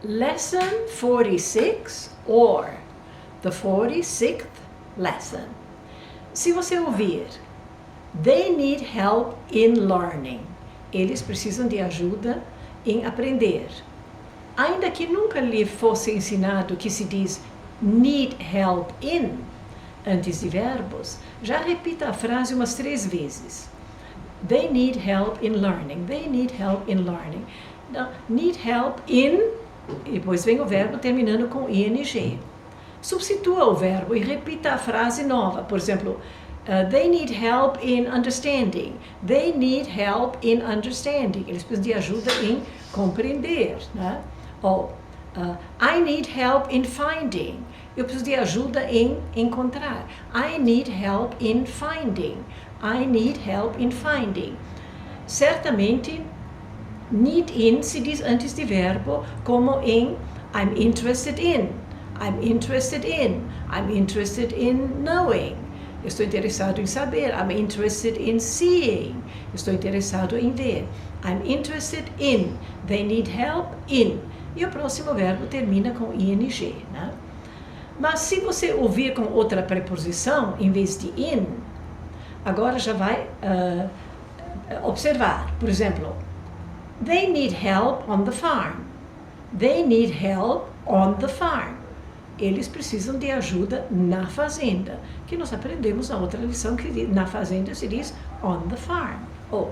Lesson 46 or the 46th lesson. Se você ouvir, they need help in learning. Eles precisam de ajuda em aprender. Ainda que nunca lhe fosse ensinado que se diz need help in antes de verbos, já repita a frase umas 3 vezes. They need help in learning. They need help in learning. Now, need help in, e depois vem o verbo terminando com ing. Substitua o verbo e repita a frase nova. Por exemplo, they need help in understanding. They need help in understanding. Eles precisam de ajuda em compreender, né? Ou, I need help in finding. Eu preciso de ajuda em encontrar. I need help in finding. I need help in finding. Certamente, need in se diz antes de verbo, como em I'm interested in. I'm interested in. I'm interested in knowing. Eu estou interessado em saber. I'm interested in seeing. Estou interessado em ver. I'm interested in. They need help in. E o próximo verbo termina com ing, né? Mas se você ouvir com outra preposição, em vez de in, agora já vai observar. Por exemplo, they need help on the farm. They need help on the farm. Eles precisam de ajuda na fazenda, que nós aprendemos na outra lição, que na fazenda se diz on the farm. Ou,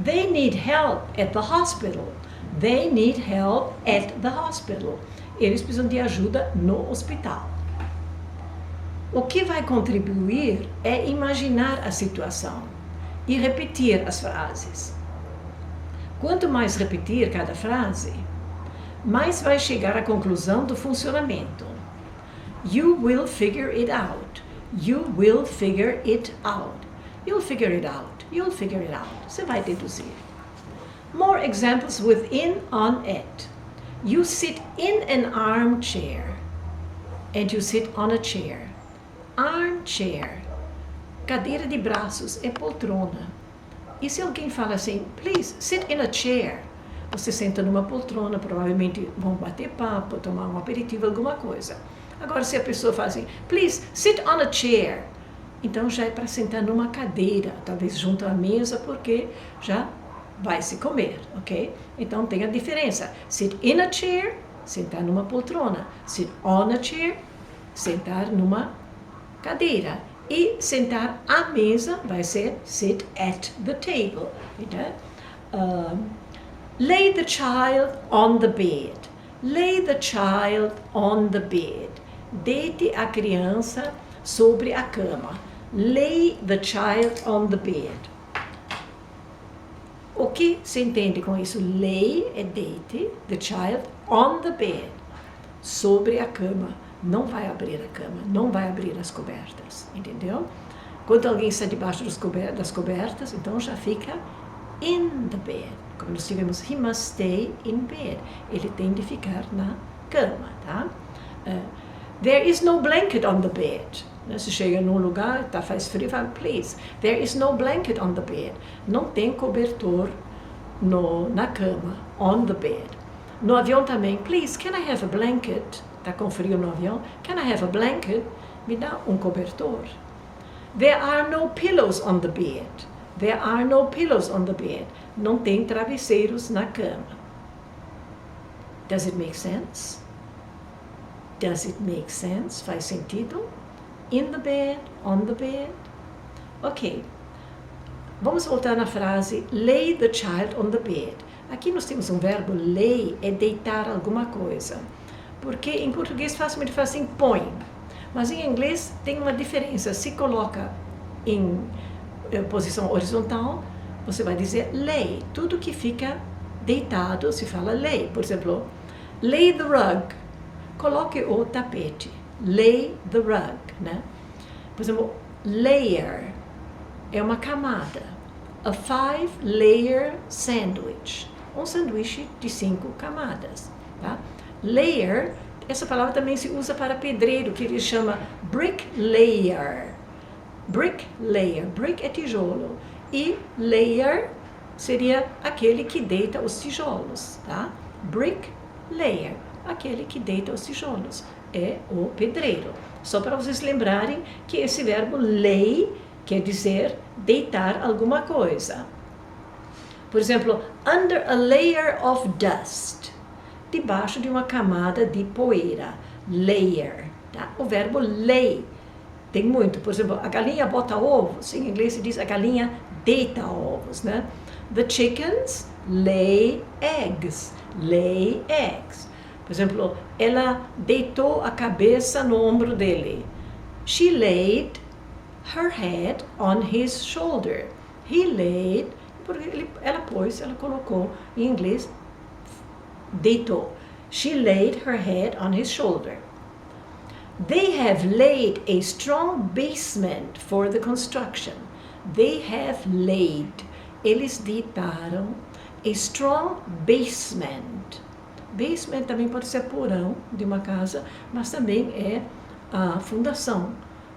they need help at the hospital. They need help at the hospital. Eles precisam de ajuda no hospital. O que vai contribuir é imaginar a situação e repetir as frases. Quanto mais repetir cada frase, mais vai chegar à conclusão do funcionamento. You will figure it out. You will figure it out. You'll figure it out. You'll figure it out. Você vai deduzir. More examples with in, on, at. You sit in an armchair and you sit on a chair. Armchair. Cadeira de braços é poltrona. E se alguém fala assim, please sit in a chair, você senta numa poltrona, provavelmente vão bater papo, tomar um aperitivo, alguma coisa. Agora, se a pessoa fala assim, please sit on a chair, então já é para sentar numa cadeira, talvez junto à mesa, porque já vai se comer, ok? Então tem a diferença. Sit in a chair, sentar numa poltrona. Sit on a chair, sentar numa cadeira. E sentar à mesa vai ser sit at the table. Lay the child on the bed. Lay the child on the bed. Deite a criança sobre a cama. Lay the child on the bed. O que se entende com isso? Lay é deite, the child on the bed. Sobre a cama. Não vai abrir a cama, não vai abrir as cobertas, entendeu? Quando alguém está debaixo das cobertas, então já fica in the bed. Como nós tivemos, he must stay in bed. Ele tem de ficar na cama, tá? There is no blanket on the bed. Se chega num lugar, faz frio, fala, please, there is no blanket on the bed. Não tem cobertor na cama, on the bed. No avião também, please, can I have a blanket? Está com frio no avião. Can I have a blanket? Me dá um cobertor. There are no pillows on the bed. There are no pillows on the bed. Não tem travesseiros na cama. Does it make sense? Does it make sense? Faz sentido? In the bed, on the bed. Ok. Vamos voltar na frase lay the child on the bed. Aqui nós temos um verbo lay, é deitar alguma coisa. Porque em português facilmente faz assim, põe. Mas em inglês tem uma diferença. Se coloca em posição horizontal, você vai dizer lay. Tudo que fica deitado se fala lay. Por exemplo, lay the rug. Coloque o tapete. Lay the rug, né? Por exemplo, layer é uma camada. A 5-layer sandwich. Um sanduíche de 5 camadas, tá? Layer, essa palavra também se usa para pedreiro, que ele chama bricklayer. Bricklayer, brick é tijolo. E layer seria aquele que deita os tijolos, tá? Bricklayer. aquele que deita os tijolos, é o pedreiro. Só para vocês lembrarem que esse verbo lay quer dizer deitar alguma coisa. Por exemplo, under a layer of dust, debaixo de uma camada de poeira, layer, tá? O verbo lay tem muito, por exemplo, a galinha bota ovos, em inglês se diz a galinha deita ovos, né? The chickens lay eggs, lay eggs. Por exemplo, ela deitou a cabeça no ombro dele. She laid her head on his shoulder. He laid, porque ela colocou, em inglês, deitou. She laid her head on his shoulder. They have laid a strong basement for the construction. They have laid. Eles deitaram a strong basement. Basement também pode ser porão de uma casa, mas também é a fundação,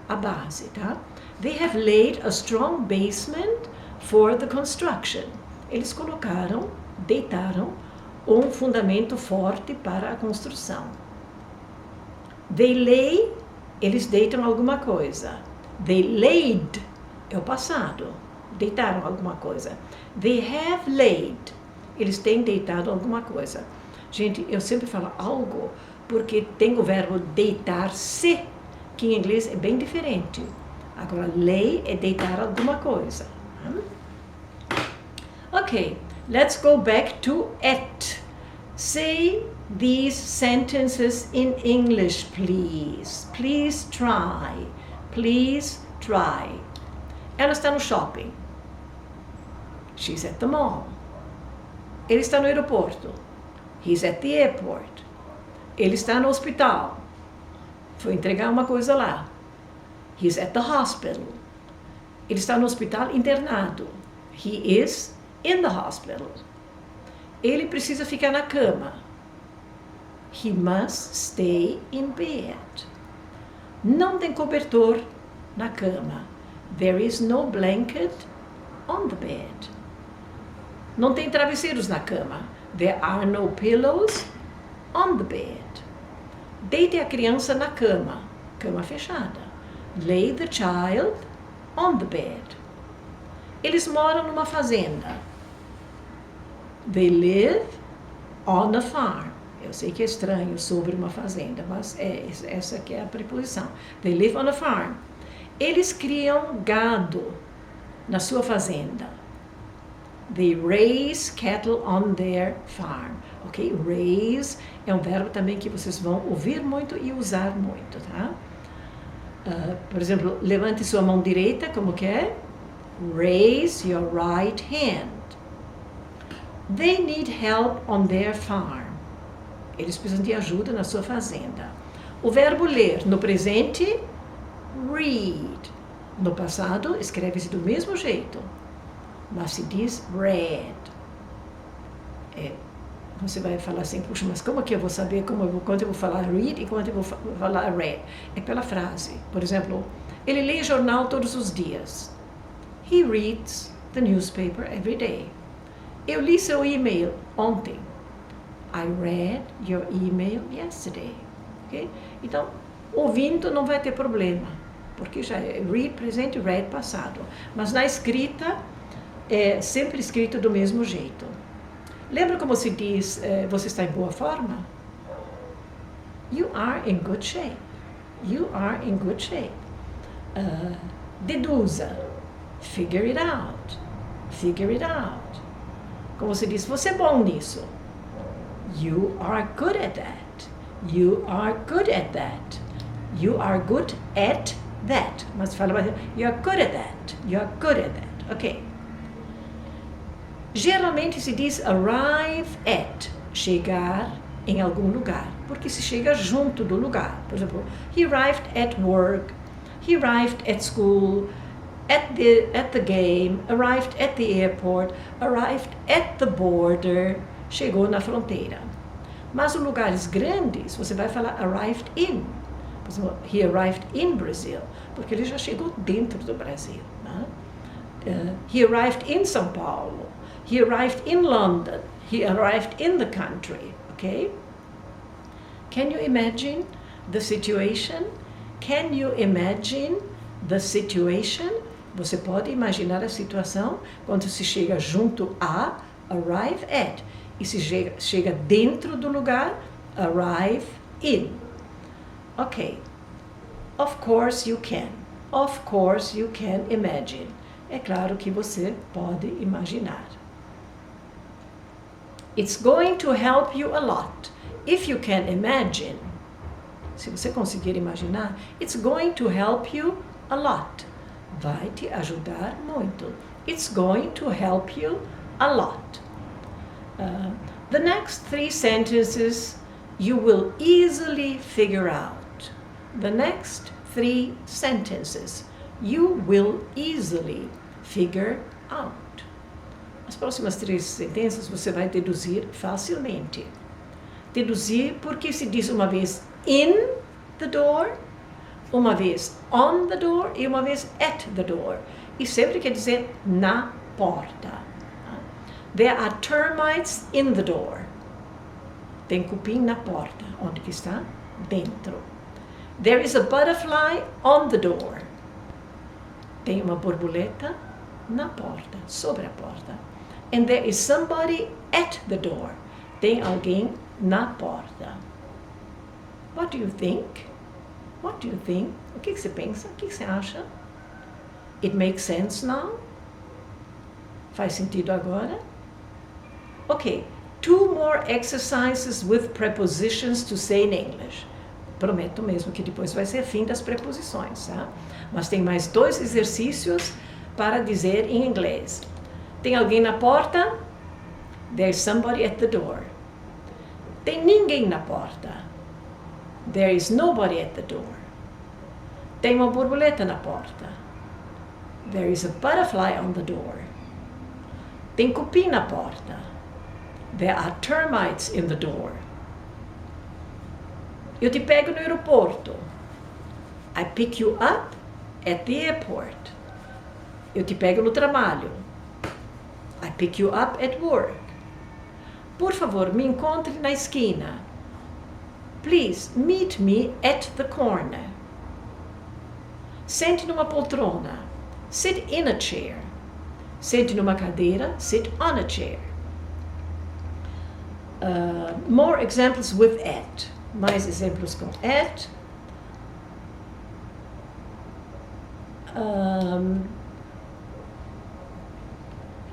a base, tá? They have laid a strong basement for the construction. Eles deitaram um fundamento forte para a construção. They lay, eles deitam alguma coisa. They laid, é o passado, deitaram alguma coisa. They have laid, eles têm deitado alguma coisa. Gente, eu sempre falo algo, porque tem o verbo deitar-se, que em inglês é bem diferente. Agora, lay é deitar alguma coisa. Ok, let's go back to at. Say these sentences in English, please. Please try. Please try. Ela está no shopping. She's at the mall. Ele está no aeroporto. He's at the airport. Ele está no hospital. Foi entregar uma coisa lá. He's at the hospital. Ele está no hospital internado. He is in the hospital. Ele precisa ficar na cama. He must stay in bed. Não tem cobertor na cama. There is no blanket on the bed. Não tem travesseiros na cama. There are no pillows on the bed. Deite a criança na cama. Cama fechada. Lay the child on the bed. Eles moram numa fazenda. They live on a farm. Eu sei que é estranho sobre uma fazenda, mas essa que é a preposição. They live on a farm. Eles criam gado na sua fazenda. They raise cattle on their farm. Ok? Raise é um verbo também que vocês vão ouvir muito e usar muito, tá? Por exemplo, levante sua mão direita, como que é? Raise your right hand. They need help on their farm. Eles precisam de ajuda na sua fazenda. O verbo ler, no presente, read. No passado, escreve-se do mesmo jeito, mas se diz read. Você vai falar assim, puxa, mas como que eu vou saber quando eu vou falar read e quando eu vou falar read? É pela frase. Por exemplo, ele lê jornal todos os dias. He reads the newspaper every day. Eu li seu e-mail ontem. I read your email yesterday. Okay? Então, ouvindo não vai ter problema, porque já é read presente, read passado. Mas na escrita, é sempre escrito do mesmo jeito. Lembra como se diz, você está em boa forma? You are in good shape. You are in good shape. Deduza. Figure it out. Figure it out. Como se diz, você é bom nisso. You are good at that. You are good at that. You are good at that. Mas fala mais, you are good at that. You are good at that. Ok. Geralmente se diz arrive at, chegar em algum lugar, porque se chega junto do lugar. Por exemplo, he arrived at work, he arrived at school, at the game, arrived at the airport, arrived at the border, chegou na fronteira. Mas os lugares grandes, você vai falar arrived in. Por exemplo, he arrived in Brazil, porque ele já chegou dentro do Brasil. Né? He arrived in São Paulo. He arrived in London. He arrived in the country. Ok? Can you imagine the situation? Can you imagine the situation? Você pode imaginar a situação quando se chega junto a, arrive at. E se chega dentro do lugar, arrive in. Ok. Of course you can. Of course you can imagine. É claro que você pode imaginar. It's going to help you a lot. If you can imagine. Se você conseguir imaginar, it's going to help you a lot. Vai te ajudar muito. It's going to help you a lot. The next 3 sentences you will easily figure out. The next 3 sentences you will easily figure out. As próximas 3 sentenças você vai deduzir facilmente. Deduzir porque se diz uma vez in the door, uma vez on the door e uma vez at the door. E sempre quer dizer na porta. There are termites in the door. Tem cupim na porta. Onde que está? Dentro. There is a butterfly on the door. Tem uma borboleta na porta, sobre a porta. And there is somebody at the door. Tem alguém na porta. What do you think? What do you think? O que você pensa? O que você acha? It makes sense now? Faz sentido agora? Ok. 2 more exercises with prepositions to say in English. Prometo mesmo que depois vai ser fim das preposições, tá? Mas tem mais 2 exercícios para dizer em inglês. Tem alguém na porta? There's somebody at the door. Tem ninguém na porta. There is nobody at the door. Tem uma borboleta na porta. There is a butterfly on the door. Tem cupim na porta. There are termites in the door. Eu te pego no aeroporto. I pick you up at the airport. Eu te pego no trabalho. I pick you up at work. Por favor, me encontre na esquina. Please meet me at the corner. Sente numa poltrona. Sit in a chair. Sente numa cadeira. Sit on a chair. More examples with at. Mais exemplos com at.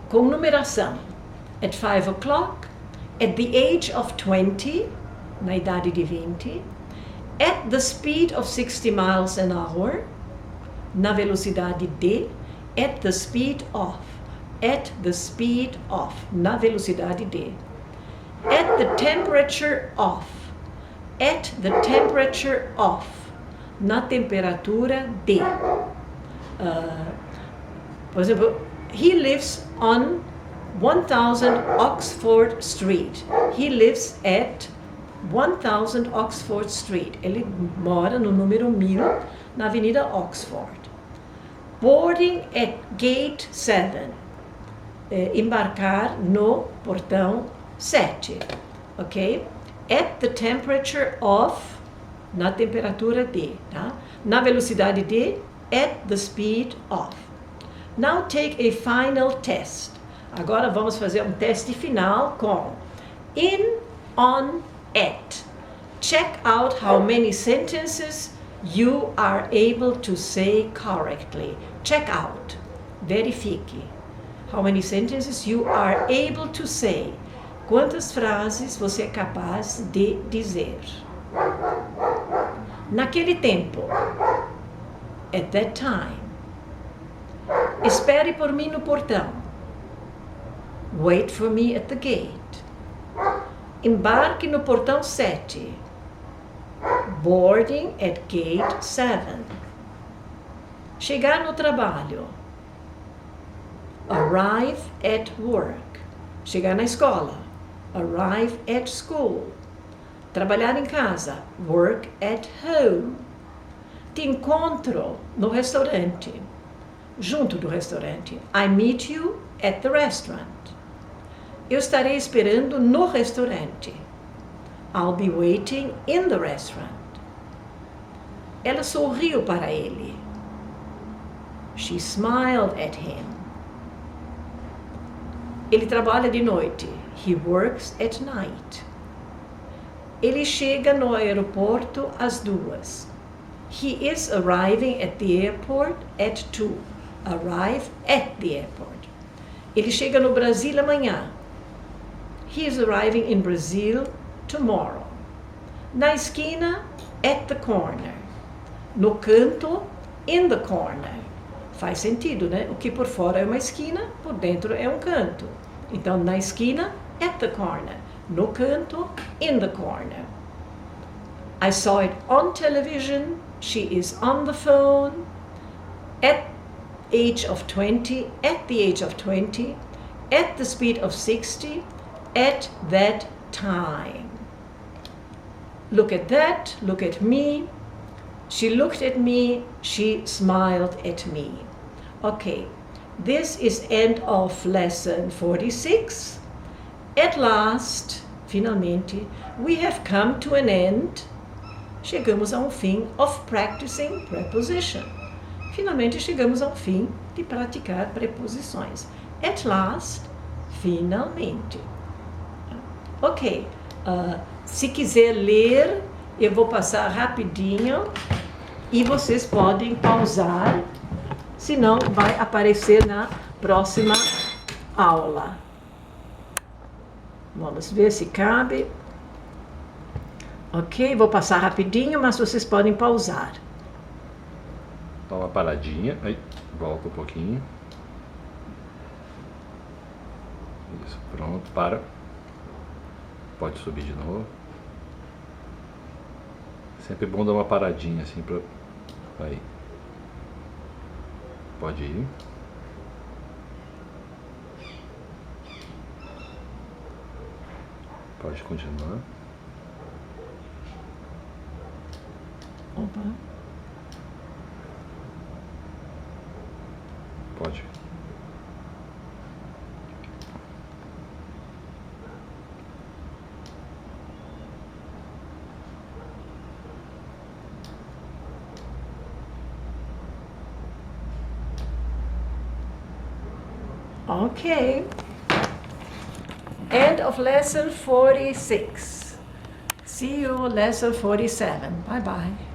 Com numeração. At 5 o'clock. At the age of 20. Na idade de 20. At the speed of 60 miles an hour. Na velocidade de. At the speed of. At the speed of. Na velocidade de. At the temperature of. At the temperature of. Na temperatura de. Por exemplo, he lives on 1000 Oxford Street. He lives at 1000 Oxford Street. Ele mora no número 1000 na Avenida Oxford. Boarding at gate 7. Embarcar no portão 7. Ok? At the temperature of. Na temperatura de. Tá? Na velocidade de. At the speed of. Now take a final test. Agora vamos fazer um teste final com in, on, at. Check out how many sentences you are able to say correctly. Check out. Verifique. How many sentences you are able to say. Quantas frases você é capaz de dizer. Naquele tempo. At that time. Espere por mim no portão. Wait for me at the gate. Embarque no portão 7. Boarding at gate 7. Chegar no trabalho. Arrive at work. Chegar na escola. Arrive at school. Trabalhar em casa. Work at home. Te encontro no restaurante. Junto do restaurante. I meet you at the restaurant. Eu estarei esperando no restaurante. I'll be waiting in the restaurant. Ela sorriu para ele. She smiled at him. Ele trabalha de noite. He works at night. Ele chega no aeroporto às 2. He is arriving at the airport at 2. Arrive at the airport. Ele chega no Brasil amanhã. He is arriving in Brazil tomorrow. Na esquina, at the corner. No canto, in the corner. Faz sentido, né? O que por fora é uma esquina, por dentro é um canto. Então, na esquina, at the corner. No canto, in the corner. I saw it on television. She is on the phone. At the age of 20. At the age of 20. At the speed of 60. At that time. Look at that. Look at me. She looked at me. She smiled at me. Okay, this is end of lesson 46. At last, finalmente, we have come to an end. Chegamos a fim of practicing preposition. Finalmente chegamos ao fim de praticar preposições. At last, finalmente. Ok, se quiser ler, eu vou passar rapidinho e vocês podem pausar, senão vai aparecer na próxima aula. Vamos ver se cabe. Ok, vou passar rapidinho, mas vocês podem pausar. Dá uma paradinha, aí volta um pouquinho. Isso, pronto, para. Pode subir de novo. Sempre bom dar uma paradinha assim pra... Aí. Pode ir. Pode continuar. Opa. Pode. Okay. End of lesson 46. See you lesson 47. Bye bye.